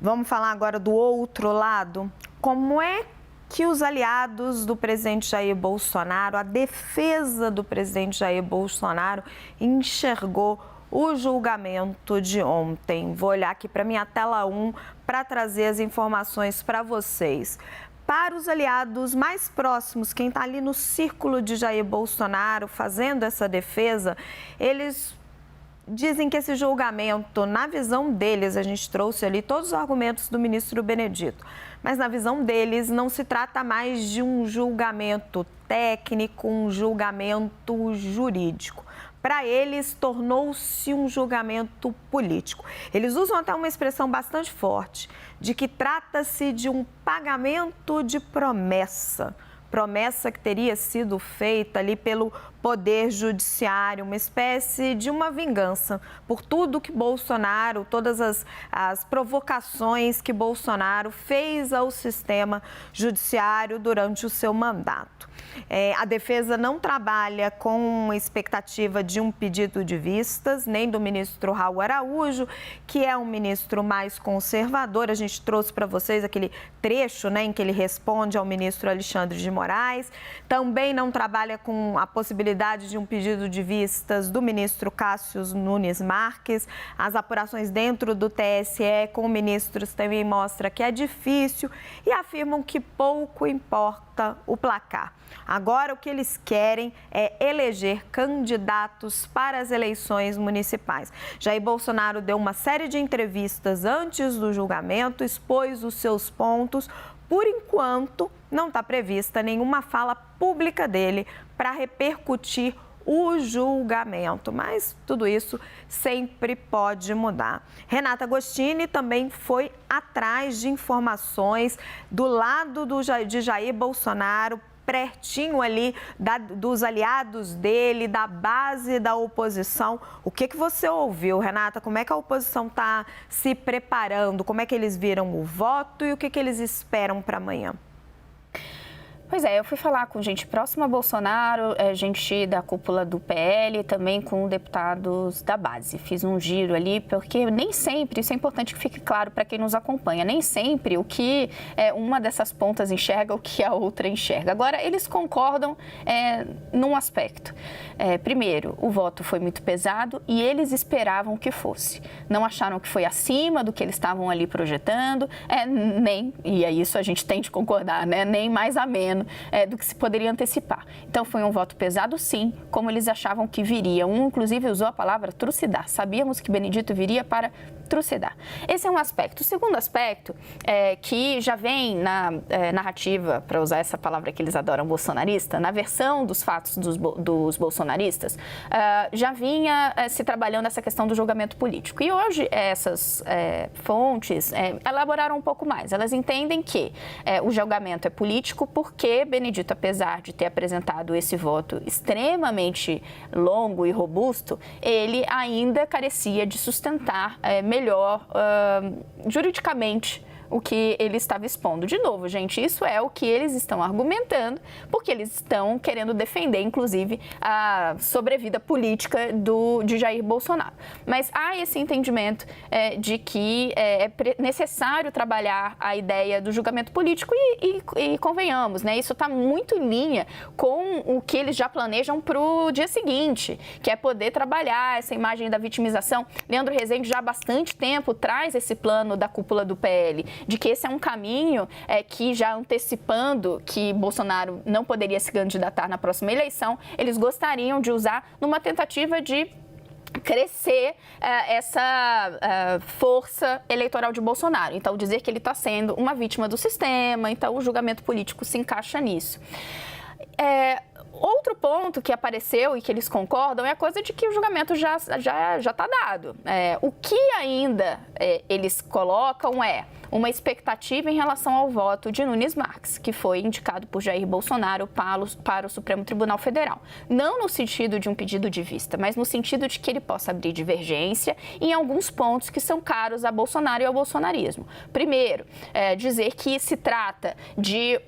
Vamos falar agora do outro lado. Como é que os aliados do presidente Jair Bolsonaro, a defesa do presidente Jair Bolsonaro, enxergou o julgamento de ontem? Vou olhar aqui para minha tela 1 para trazer as informações para vocês. Para os aliados mais próximos, quem está ali no círculo de Jair Bolsonaro fazendo essa defesa, eles dizem que esse julgamento, na visão deles, a gente trouxe ali todos os argumentos do ministro Benedito, mas na visão deles não se trata mais de um julgamento técnico, um julgamento jurídico. Para eles, tornou-se um julgamento político. Eles usam até uma expressão bastante forte, de que trata-se de um pagamento de promessa. Promessa que teria sido feita ali pelo Poder Judiciário, uma espécie de uma vingança por tudo que Bolsonaro, todas as provocações que Bolsonaro fez ao sistema judiciário durante o seu mandato. A defesa não trabalha com expectativa de um pedido de vistas, nem do ministro Raul Araújo, que é um ministro mais conservador. A gente trouxe para vocês aquele trecho, em que ele responde ao ministro Alexandre de Moraes. Também não trabalha com a possibilidade de um pedido de vistas do ministro Cássio Nunes Marques. As apurações dentro do TSE com ministros também mostram que é difícil e afirmam que pouco importa o placar. Agora, o que eles querem é eleger candidatos para as eleições municipais. Jair Bolsonaro deu uma série de entrevistas antes do julgamento, expôs os seus pontos. Por enquanto, não está prevista nenhuma fala pública dele para repercutir o julgamento, mas tudo isso sempre pode mudar. Renata Agostini também foi atrás de informações do lado de Jair Bolsonaro, pertinho ali dos aliados dele, da base da oposição. O que você ouviu, Renata? Como é que a oposição está se preparando? Como é que eles viram o voto e o que eles esperam para amanhã? Pois é, eu fui falar com gente próxima a Bolsonaro, gente da cúpula do PL, também com deputados da base. Fiz um giro ali, porque nem sempre, isso é importante que fique claro para quem nos acompanha, nem sempre o que uma dessas pontas enxerga, o que a outra enxerga. Agora, eles concordam num aspecto. Primeiro, o voto foi muito pesado e eles esperavam que fosse. Não acharam que foi acima do que eles estavam ali projetando, nem, e é isso a gente tem de concordar, nem mais a menos do que se poderia antecipar. Então, foi um voto pesado, sim, como eles achavam que viria. Um, inclusive, usou a palavra trucidar. Sabíamos que Benedito viria para trucidar. Esse é um aspecto. O segundo aspecto, que já vem na narrativa, para usar essa palavra que eles adoram, bolsonarista, na versão dos fatos dos bolsonaristas, já vinha se trabalhando essa questão do julgamento político. E hoje, essas fontes elaboraram um pouco mais. Elas entendem que o julgamento é político porque Benedito, apesar de ter apresentado esse voto extremamente longo e robusto, ele ainda carecia de sustentar melhor juridicamente o que ele estava expondo. De novo, gente, isso é o que eles estão argumentando, porque eles estão querendo defender, inclusive, a sobrevida política de Jair Bolsonaro. Mas há esse entendimento de que é necessário trabalhar a ideia do julgamento político e convenhamos, isso está muito em linha com o que eles já planejam para o dia seguinte, que é poder trabalhar essa imagem da vitimização. Leandro Rezende já há bastante tempo traz esse plano da cúpula do PL, de que esse é um caminho que, já antecipando que Bolsonaro não poderia se candidatar na próxima eleição, eles gostariam de usar numa tentativa de crescer essa força eleitoral de Bolsonaro. Então, dizer que ele está sendo uma vítima do sistema, então o julgamento político se encaixa nisso. Outro ponto que apareceu e que eles concordam é a coisa de que o julgamento já está dado. O que ainda eles colocam é uma expectativa em relação ao voto de Nunes Marques, que foi indicado por Jair Bolsonaro para o Supremo Tribunal Federal. Não no sentido de um pedido de vista, mas no sentido de que ele possa abrir divergência em alguns pontos que são caros a Bolsonaro e ao bolsonarismo. Primeiro, dizer que se trata de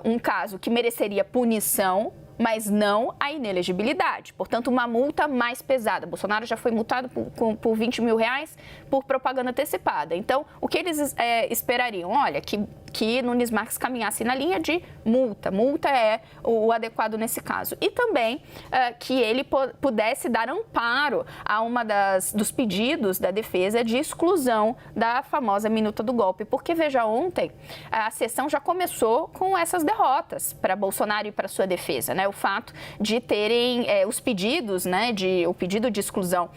um caso que mereceria punição, mas não a inelegibilidade. Portanto, uma multa mais pesada. Bolsonaro já foi multado por 20 mil reais por propaganda antecipada. Então, o que eles esperariam? Olha, que Nunes Marques caminhasse na linha de multa. Multa é o adequado nesse caso. E também que ele pudesse dar amparo a uma dos pedidos da defesa de exclusão da famosa minuta do golpe. Porque, veja, ontem a sessão já começou com essas derrotas para Bolsonaro e para sua defesa, né? O fato de terem os pedidos, né, o pedido de exclusão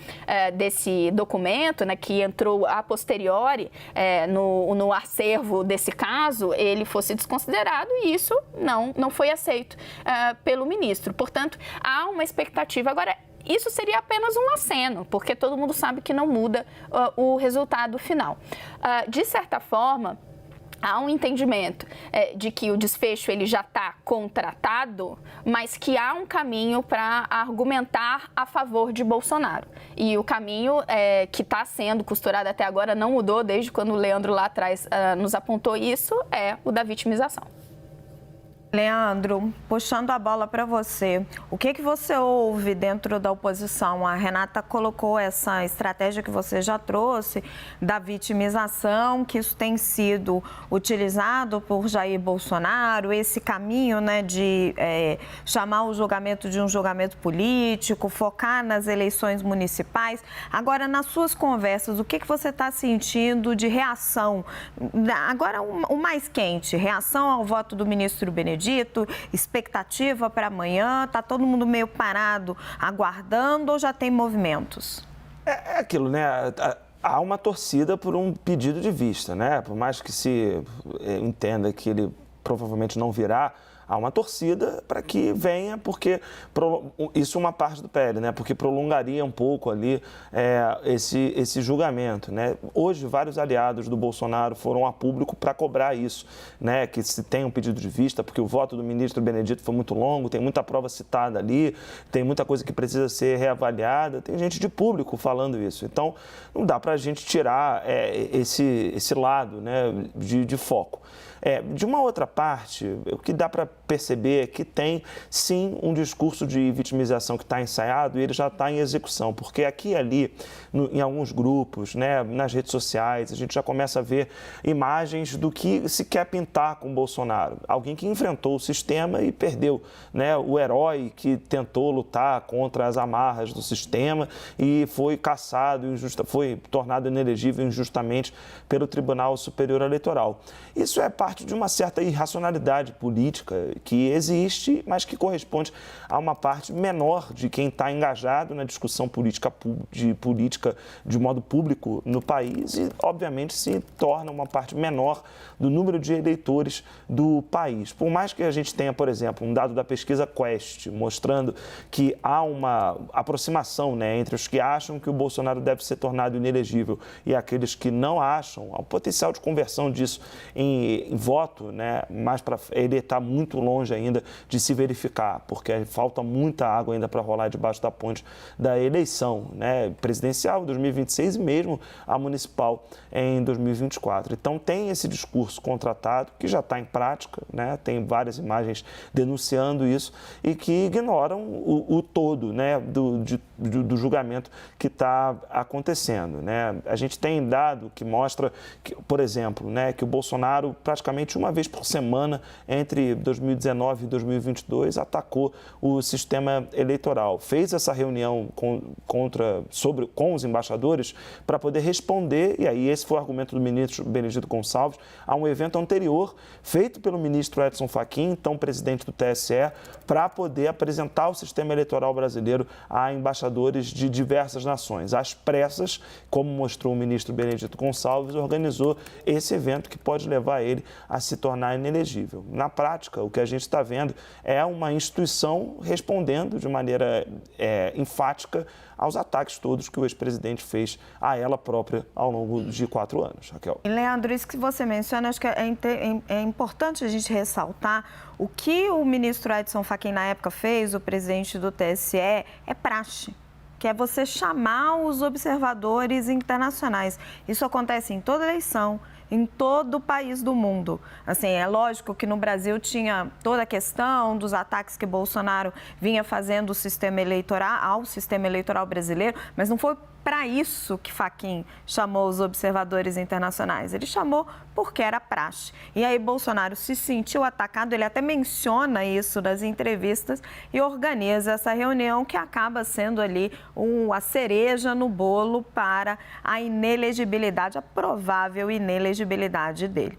desse documento, né, que entrou a posteriori no acervo desse caso, ele fosse desconsiderado e isso não foi aceito pelo ministro. Portanto, há uma expectativa. Agora, isso seria apenas um aceno, porque todo mundo sabe que não muda o resultado final. De certa forma, há um entendimento de que o desfecho ele já está contratado, mas que há um caminho para argumentar a favor de Bolsonaro. E o caminho que está sendo costurado até agora não mudou desde quando o Leandro lá atrás nos apontou isso, é o da vitimização. Leandro, puxando a bola para você, o que você ouve dentro da oposição? A Renata colocou essa estratégia que você já trouxe da vitimização, que isso tem sido utilizado por Jair Bolsonaro, esse caminho, né, de chamar o julgamento de um julgamento político, focar nas eleições municipais. Agora, nas suas conversas, o que você está sentindo de reação? Agora, o mais quente, reação ao voto do ministro Benedito, expectativa para amanhã, está todo mundo meio parado, aguardando ou já tem movimentos? É aquilo, né? Há uma torcida por um pedido de vista, né? Por mais que se entenda que ele provavelmente não virá, há uma torcida para que venha, porque isso é uma parte do PL, né? Porque prolongaria um pouco ali esse julgamento, né? Hoje, vários aliados do Bolsonaro foram a público para cobrar isso, né? Que se tem um pedido de vista, porque o voto do ministro Benedito foi muito longo, tem muita prova citada ali, tem muita coisa que precisa ser reavaliada, tem gente de público falando isso. Então, não dá para a gente tirar esse lado, né, de foco. De uma outra parte, o que dá para perceber é que tem, sim, um discurso de vitimização que está ensaiado e ele já está em execução, porque aqui e ali, em alguns grupos, né, nas redes sociais, a gente já começa a ver imagens do que se quer pintar com o Bolsonaro. Alguém que enfrentou o sistema e perdeu, né, o herói que tentou lutar contra as amarras do sistema e foi cassado, foi tornado inelegível injustamente pelo Tribunal Superior Eleitoral. Isso é parte de uma certa irracionalidade política que existe, mas que corresponde a uma parte menor de quem está engajado na discussão política de modo público no país e, obviamente, se torna uma parte menor do número de eleitores do país. Por mais que a gente tenha, por exemplo, um dado da pesquisa Quest mostrando que há uma aproximação, né, entre os que acham que o Bolsonaro deve ser tornado inelegível e aqueles que não acham, há um potencial de conversão disso em voto, né, mas ele está muito longe ainda de se verificar, porque falta muita água ainda para rolar debaixo da ponte da eleição, né, presidencial em 2026 e mesmo a municipal em 2024. Então tem esse discurso contratado que já está em prática, né, tem várias imagens denunciando isso e que ignoram o todo, né, do julgamento que está acontecendo, né. A gente tem dado que mostra, que, por exemplo, né, que o Bolsonaro praticamente uma vez por semana entre 2019 e 2022 atacou o sistema eleitoral. Fez essa reunião com os embaixadores para poder responder, e aí esse foi o argumento do ministro Benedito Gonçalves, a um evento anterior feito pelo ministro Edson Fachin, então presidente do TSE, para poder apresentar o sistema eleitoral brasileiro a embaixadores de diversas nações. Às pressas, como mostrou o ministro Benedito Gonçalves, organizou esse evento que pode levar ele a se tornar inelegível. Na prática, o que a gente está vendo é uma instituição respondendo de maneira enfática aos ataques todos que o ex-presidente fez a ela própria ao longo de 4 anos, Raquel. Leandro, isso que você menciona, acho que é importante a gente ressaltar o que o ministro Edson Fachin na época fez, o presidente do TSE, é praxe. que é você chamar os observadores internacionais. Isso acontece em toda eleição, em todo o país do mundo. Assim, é lógico que no Brasil tinha toda a questão dos ataques que Bolsonaro vinha fazendo ao sistema eleitoral brasileiro, mas não foi para isso que Fachin chamou os observadores internacionais. Ele chamou porque era praxe. E aí Bolsonaro se sentiu atacado, ele até menciona isso nas entrevistas e organiza essa reunião que acaba sendo ali a cereja no bolo para a inelegibilidade, a provável inelegibilidade dele.